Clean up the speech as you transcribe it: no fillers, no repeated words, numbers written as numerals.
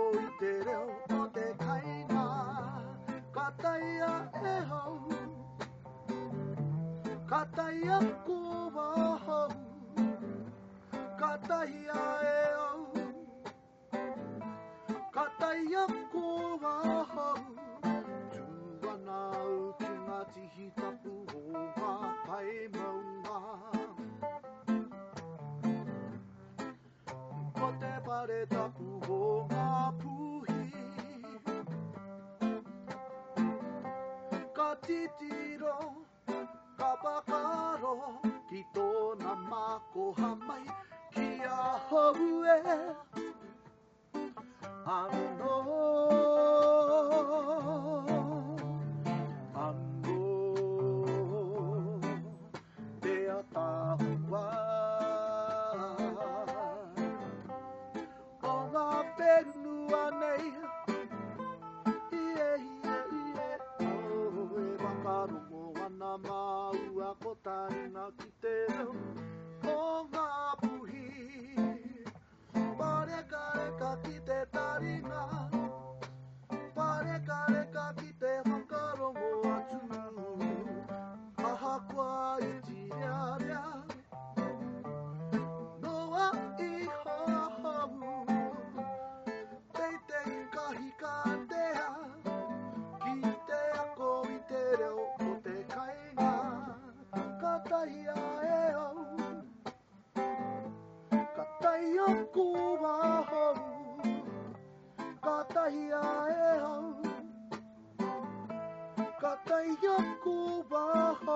こいてるおでかいなかたやえほかたやこばほかたやえほかたやこばほじゅわなうきがちひたぷほがたいもんがこてばれたぷほがぷひかちちろかばかろきとなまこはまいきやほうえあの出会ったわおがべぬわねいえいえいえおえばかろもわなまうわこたいなきてるおがぶひバレカレカきてたりなバレカレカきてわかろもわつあはこわいちりゃりゃのはいほほていていかひかてやきてやこいてりょおてかいがかたやえよかたやこばほかたやえよかたやこばほ